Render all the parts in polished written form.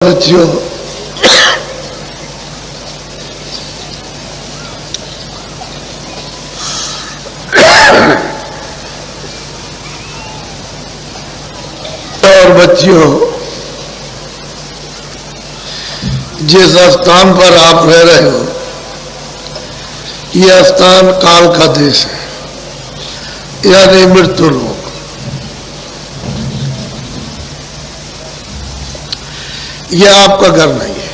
बच्चियों, और बच्चियों, जिस स्थान पर आप रह रहे हो यह स्थान काल का देश है, यानी मृत्यु लोक। यह आपका घर नहीं है,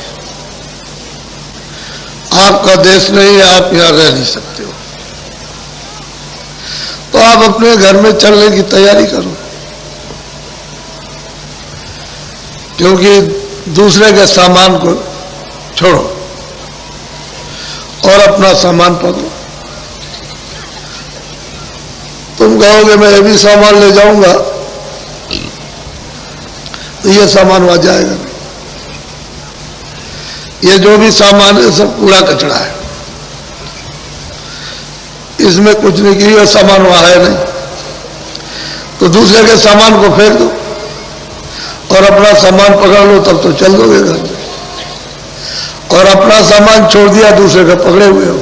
आपका देश नहीं है, आप यहां रह नहीं सकते हो। तो आप अपने घर में चलने की तैयारी करो, क्योंकि दूसरे के सामान को छोड़ो और अपना सामान पकड़ो। तुम कहोगे मैं ये भी सामान ले जाऊंगा, तो ये सामान वहां जाएगा नहीं। ये जो भी सामान है सब कूड़ा कचरा है, इसमें कुछ नहीं किया, सामान वहां है नहीं। तो दूसरे के सामान को फेंक दो और अपना सामान पकड़ लो, तब तो चल दोगे घर में। और अपना सामान छोड़ दिया, दूसरे का पकड़े हुए हो,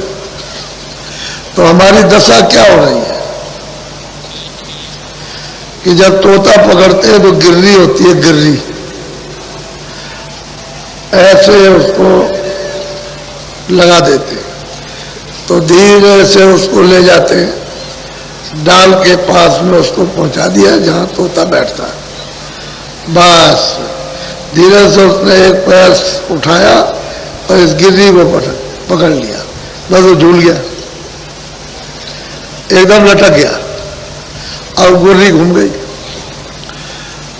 तो हमारी दशा क्या हो रही है कि जब तोता पकड़ते हैं तो गिर्री होती है, गिर्री ऐसे उसको लगा देते, तो धीरे से उसको ले जाते हैं डाल के पास में, उसको पहुंचा दिया जहां तोता बैठता है। बस धीरे से उसने एक पैर उठाया और इस गिर्री को पकड़ लिया, बस वो झूल गया, एकदम लटक गया और गिर्री घूम गई।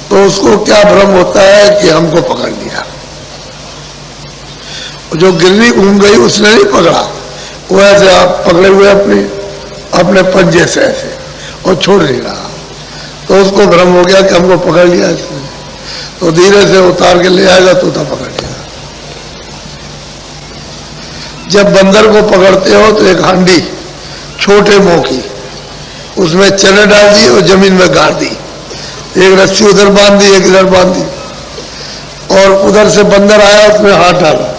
तो उसको क्या भ्रम होता है कि हमको पकड़ लिया। जो गिर्री घूम गई उसने नहीं पकड़ा, वो ऐसे आप पकड़े हुए अपने पंजे से ऐसे और छोड़ नहीं रहा। तो उसको भ्रम हो गया कि हमको पकड़ लिया इसने, तो धीरे से उतार के ले आएगा, तोता पकड़ लिया। जब बंदर को पकड़ते हो तो एक हांडी छोटे मुंह की, उसमें चने डाल दी और जमीन में गाड़ दी, एक रस्सी उधर बांध दी, एक इधर बांध दी, और उधर से बंदर आया, उसमें हाथ डाला,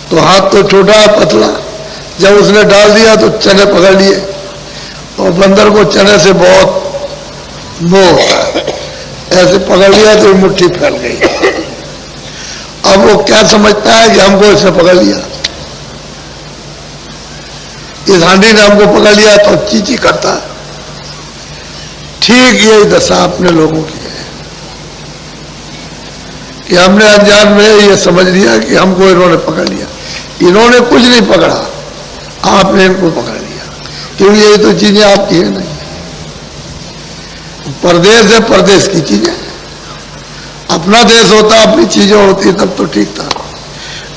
तो हाथ तो छोटा पतला, जब उसने डाल दिया तो चने पकड़ लिए, और बंदर को चने से बहुत मोह, ऐसे पकड़ लिया तो मुट्ठी फैल गई। अब वो क्या समझता है कि हमको इसने पकड़ लिया, इस हांडी ने हमको पकड़ लिया, तो चींची करता है। ठीक यही दशा अपने लोगों की है कि हमने अनजान में ये समझ लिया कि हमको इन्होंने पकड़ लिया। इन्होंने कुछ नहीं पकड़ा, आपने इनको पकड़ लिया, क्योंकि ये तो चीजें आपकी है नहीं। परदेश है, परदेश की चीजें, अपना देश होता, अपनी चीजें होती तब तो ठीक था,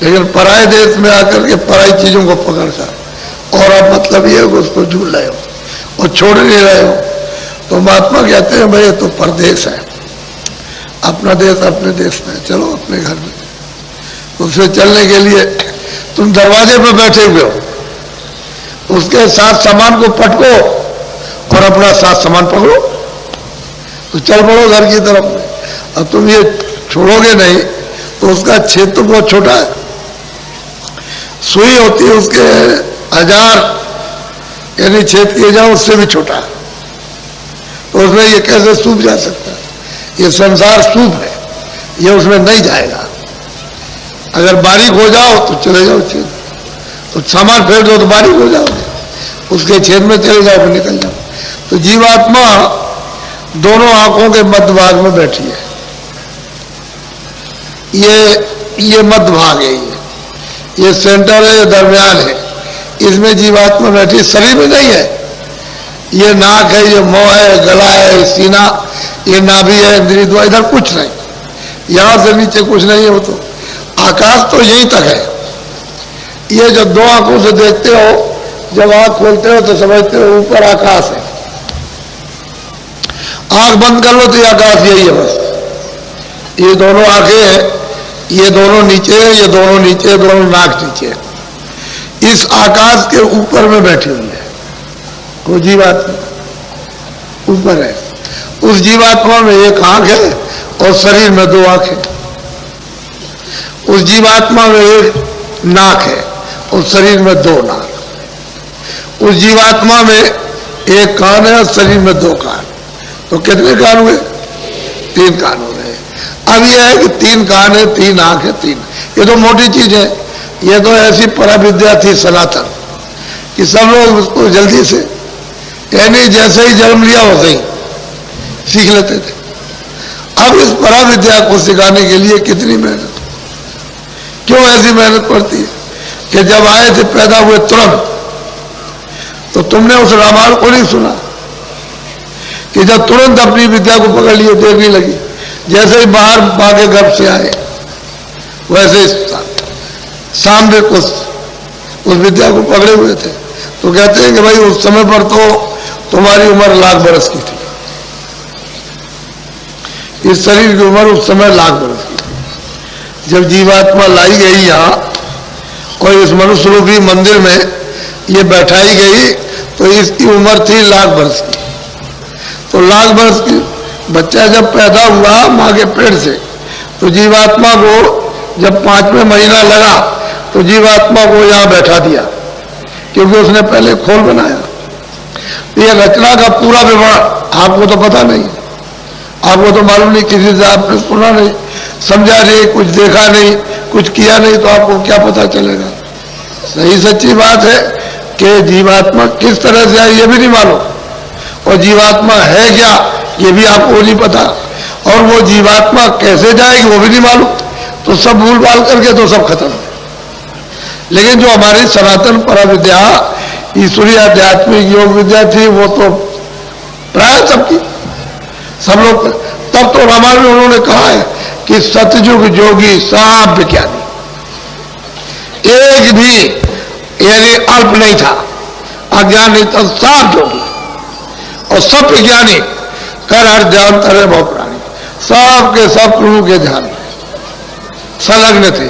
लेकिन पराये देश में आकर के पराई चीजों को पकड़ कर, और अब मतलब ये कि उसको झूल रहे हो और छोड़ नहीं रहे हो। तो महात्मा कहते हैं भाई ये तो परदेश है, अपना देश अपने देश में, चलो अपने घर में। उससे चलने के लिए तुम दरवाजे पर बैठे हुए हो, उसके साथ सामान को पटको और अपना साथ सामान पकड़ो, तो चल पड़ो घर की तरफ में। अब तुम ये छोड़ोगे नहीं तो उसका छेद तो बहुत छोटा है, सुई होती है उसके 1000 यानी छेद किए जाओ, उससे भी छोटा है, तो उसमें ये कैसे सूख जा सकता है? ये संसार सूप है, ये उसमें नहीं जाएगा। अगर बारीक हो जाओ तो चले जाओ छेद, तो सामान फेंक दो तो बारीक हो जाओगे, उसके छेद में चले जाओ, फिर निकल जाओ। तो जीवात्मा दोनों आंखों के मध्य भाग में बैठी है, ये मध्य भाग है, ये सेंटर है, ये दरमियान है, इसमें जीवात्मा बैठी, शरीर में नहीं है। ये नाक है, ये मुंह है, गला है, सीना, ये नाभि है, इंद्रिय द्वार, इधर कुछ नहीं, यहां से नीचे कुछ नहीं है। वो तो आकाश तो यहीं तक है। ये जो दो आंखों से देखते हो, जब आंख खोलते हो तो समझते हो ऊपर आकाश है, आंख बंद कर लो तो ये आकाश यही है बस। ये दोनों आंखें हैं, ये दोनों नीचे है, ये दोनों नीचे, दोनों नाक नीचे, इस आकाश के ऊपर में बैठी हुई है वो जीवात्मा, ऊपर है। उस जीवात्मा में एक आंख है और शरीर में 2 आंखें। उस जीवात्मा में एक नाक है, उस शरीर में 2 नाक। उस जीवात्मा में एक कान है, शरीर में 2 कान। तो कितने कान हुए? 3 कान हो गए। अब यह है कि 3 कान है, 3 आंख है, 3, ये तो मोटी चीज है। ये तो ऐसी पराविद्या थी सनातन कि सब लोग उसको जल्दी से, यानी जैसे ही जन्म लिया वैसे ही सीख लेते थे। अब इस पराविद्या को सिखाने के लिए कितनी मेहनत, क्यों ऐसी मेहनत पड़ती है कि जब आए थे पैदा हुए तुरंत, तो तुमने उस रामायण को नहीं सुना कि जब तुरंत अपनी विद्या को पकड़ लिए, देर नहीं लगी, जैसे ही बाहर मां के गर्भ से आए वैसे सामने उस विद्या को पकड़े हुए थे। तो कहते हैं कि भाई उस समय पर तो तुम्हारी उम्र लाख बरस की थी, इस शरीर की उम्र उस समय लाख बरस की थी। जब जीवात्मा लाई गई यहाँ और इस मनुष्य रूपी मंदिर में ये बैठाई गई, तो इसकी उम्र थी लाख बरस की। तो लाख बरस की बच्चा जब पैदा हुआ माँ के पेट से, तो जीवात्मा को जब 5वें महीना लगा तो जीवात्मा को यहाँ बैठा दिया, क्योंकि उसने पहले खोल बनाया। ये रचना का पूरा विवरण आपको तो पता नहीं, आपको तो मालूम नहीं, किसी से आपने सुना नहीं, समझा नहीं, कुछ देखा नहीं, कुछ किया नहीं, तो आपको क्या पता चलेगा। सही सच्ची बात है कि जीवात्मा किस तरह से है ये भी नहीं मालूम, और जीवात्मा है क्या ये भी आपको नहीं पता, और वो जीवात्मा कैसे जाएगी वो भी नहीं मालूम। तो सब भूल भाल करके तो सब खत्म है। लेकिन जो हमारी सनातन पराविद्या ईश्वरीय आध्यात्मिक योग विद्या थी, वो तो प्राय सबकी, सब लोग, तब तो रामायण में उन्होंने कहा है कि सतयुग जोगी सब विज्ञानी, एक भी यानी अल्प नहीं था, अज्ञान नहीं था, सब जोगी और सब विज्ञानी, कर हर ध्यान करे बहु प्राणी, सब के सब प्रभु के ध्यान में संलग्न थे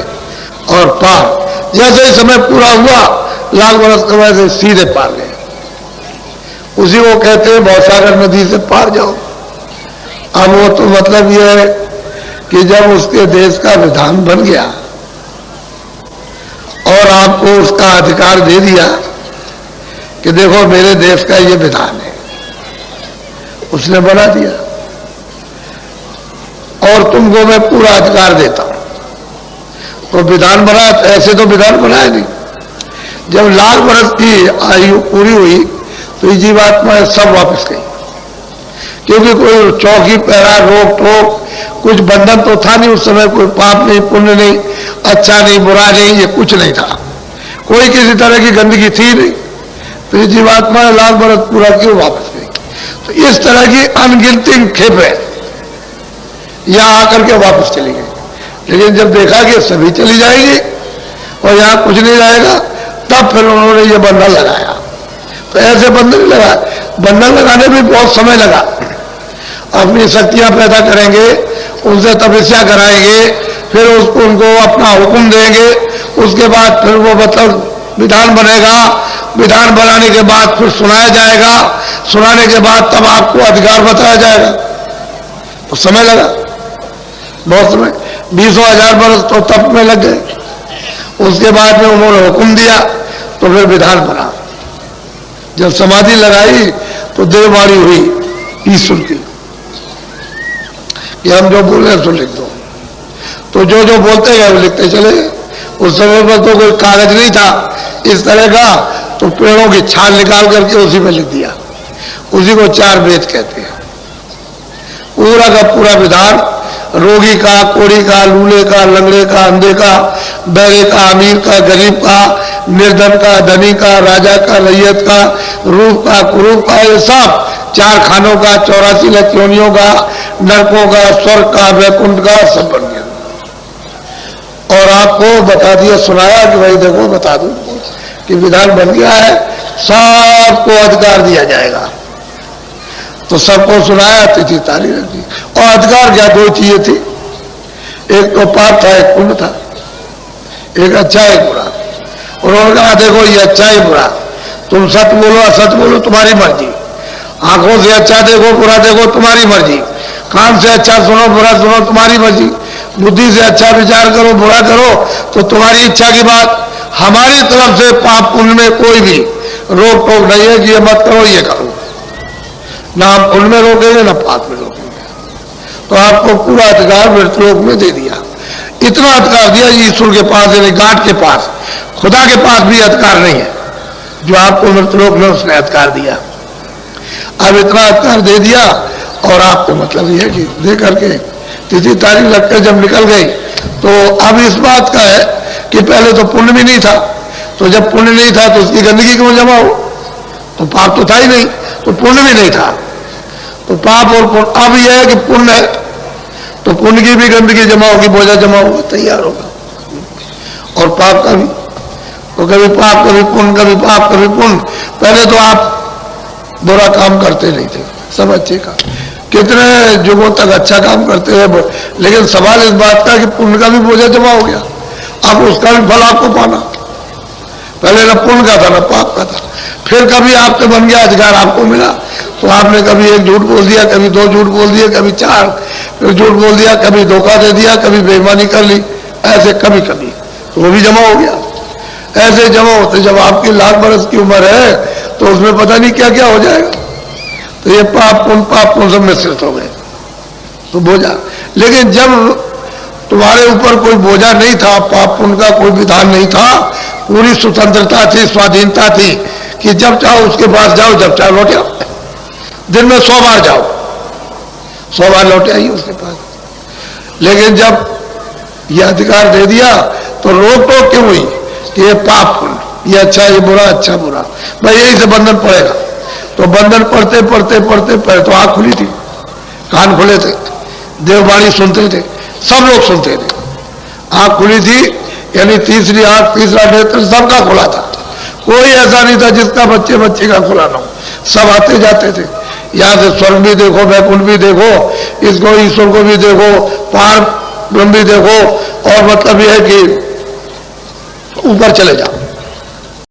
और पार। जैसे ही समय पूरा हुआ लाख बरस के बाद सीधे पार गए। उसी को कहते हैं भवसागर नदी से पार जाओ। अब वो तो मतलब ये है कि जब उसके देश का विधान बन गया और आपको उसका अधिकार दे दिया कि देखो मेरे देश का ये विधान है, उसने बना दिया और तुमको मैं पूरा अधिकार देता हूं, तो विधान बना। ऐसे तो विधान बनाया नहीं। जब लाख बरस की आयु पूरी हुई तो ये जीवात्मा सब वापस गई, क्योंकि कोई चौकी पहरा रोक टोक कुछ बंधन तो था नहीं उस समय, कोई पाप नहीं, पुण्य नहीं, अच्छा नहीं, बुरा नहीं, ये कुछ नहीं था, कोई किसी तरह की गंदगी थी नहीं। तो ये जीवात्मा लाख बरस पूरा क्यों वापस गई। तो इस तरह की अनगिनती खेपें यहां आकर के वापस चली गई। लेकिन जब देखा कि सभी चली जाएगी और यहां कुछ नहीं रहेगा, तब फिर उन्होंने ये बंधन लगाया। तो ऐसे बंधन लगा, बंधन लगाने में बहुत समय लगा। अपनी शक्तियां पैदा करेंगे, उनसे तपस्या कराएंगे, फिर उसको उनको अपना हुक्म देंगे, उसके बाद फिर वो मतलब विधान बनेगा, विधान बनाने के बाद फिर सुनाया जाएगा, सुनाने के बाद तब आपको अधिकार बताया जाएगा। तो समय लगा, बहुत समय, 20,000 बरस तो तप में लग गए। उसके बाद में उन्होंने हुक्म दिया तो फिर विधान बना। जब समाधि लगाई तो देववाणी हुई ईश्वर की कि हम जो बोल रहे हैं सो लिख दो। तो जो जो बोलते गए वो लिखते चले। उस समय पर तो कोई कागज नहीं था इस तरह का, तो पेड़ों की छाल निकाल करके उसी में लिख दिया। उसी को 4 वेद कहते हैं। पूरा का पूरा विधान, रोगी का, कोड़ी का, लूले का, लंगड़े का, अंधे का, बहरे का, अमीर का, गरीब का, निर्धन का, धनी का, राजा का, रैयत का, रूप का, कुरूप का, ये सब 4 खानों का, 84 लक्ष्योनियों का, नरकों का, स्वर्ग का, वैकुंठ का, सब बन गया। और आपको बता दिया, सुनाया कि भाई देखो बता दो कि विधान बन गया है, सबको अधिकार दिया जाएगा। तो सबको सुनाया, तिथि ताली रख दी। और अधिकार क्या, 2 चीजें थी, एक तो पाप था, एक पुण्य था, एक अच्छा एक बुरा। उन्होंने कहा देखो ये अच्छा है बुरा, तुम सच बोलो असच बोलो तुम्हारी मर्जी, आंखों से अच्छा देखो बुरा देखो तुम्हारी मर्जी, कान से अच्छा सुनो बुरा सुनो तुम्हारी मर्जी, बुद्धि से अच्छा विचार करो, बुरा करो तो तुम्हारी इच्छा की बात। हमारी तरफ से पाप पुण्य में कोई भी रोक टोक नहीं है कि ये मत करो ये करो, ना हम पुण्य में रोकेंगे ना पाप में रोकेंगे। तो आपको पूरा अधिकार मृतलोक में दे दिया। इतना अधिकार दिया ईश्वर के पास, यानी गांठ के पास, खुदा के पास भी अधिकार नहीं है जो आपको मृतलोक में उसने अधिकार दिया। अब इतना अधिकार दे दिया और आपको मतलब ये है कि दे करके तिथि तारीख रखकर जब निकल गई तो अब इस बात का है कि पहले तो पुण्य भी नहीं था, तो जब पुण्य नहीं था तो उसकी गंदगी क्यों जमा हो? तो पाप तो था ही नहीं, तो पुण्य भी नहीं था, तो पाप और पुण्य। अब यह है कि पुण्य है तो पुण्य की भी गंदगी जमा होगी, बोझा जमा होगा, तैयार होगा, और पाप का भी। तो कभी पाप कभी पुण्य, कभी पाप कभी पुण्य। पहले तो आप बुरा काम करते नहीं थे, सब अच्छे काम, कितने युगों तक अच्छा काम करते हैं, लेकिन सवाल इस बात का कि पुण्य का भी बोझा जमा हो गया, अब उसका भी फल आपको पाना। पहले ना पुण्य का था ना पाप का था। फिर कभी आपसे बन गया अधिकार, आपको मिला तो आपने कभी एक झूठ बोल दिया, कभी दो झूठ बोल दिए, कभी चार, फिर झूठ बोल दिया, कभी धोखा दे दिया, कभी बेईमानी कर ली, ऐसे कभी कभी, तो वो भी जमा हो गया। ऐसे जमा होते जब आपकी लाख बरस की उम्र है तो उसमें पता नहीं क्या क्या हो जाएगा। तो ये पाप पुण्य सब मिश्रित हो गए तो बोझा। लेकिन जब तुम्हारे ऊपर कोई बोझा नहीं था, पाप पुण्य का कोई विधान नहीं था, पूरी स्वतंत्रता थी, स्वाधीनता थी कि जब चाहो उसके पास जाओ, जब चाहो लौट आओ, दिन में 100 बार जाओ, 100 बार लौट आइए उसके पास। लेकिन जब यह अधिकार दे दिया तो रोक टोक क्यों हुई कि ये पाप पुण्य, ये अच्छा ये बुरा, अच्छा बुरा, भाई यही से बंधन पड़ेगा। तो बंधन पढ़ते पढ़ते पढ़ते पढ़ते तो आंख खुली थी, कान खुले थे, देववाणी सुनते थे, सब लोग सुनते थे, आंख खुली थी, यानी तीसरी आंख, तीसरा नेत्र सबका खुला था। कोई ऐसा नहीं था जिसका बच्चे बच्चे का खुला ना हो, सब आते जाते थे। यहाँ से स्वर्ग भी देखो, वैकुंठ भी देखो, इसको ईश्वर को भी देखो, पार ब्रह्म भी देखो, और मतलब यह है कि ऊपर चले जाओ।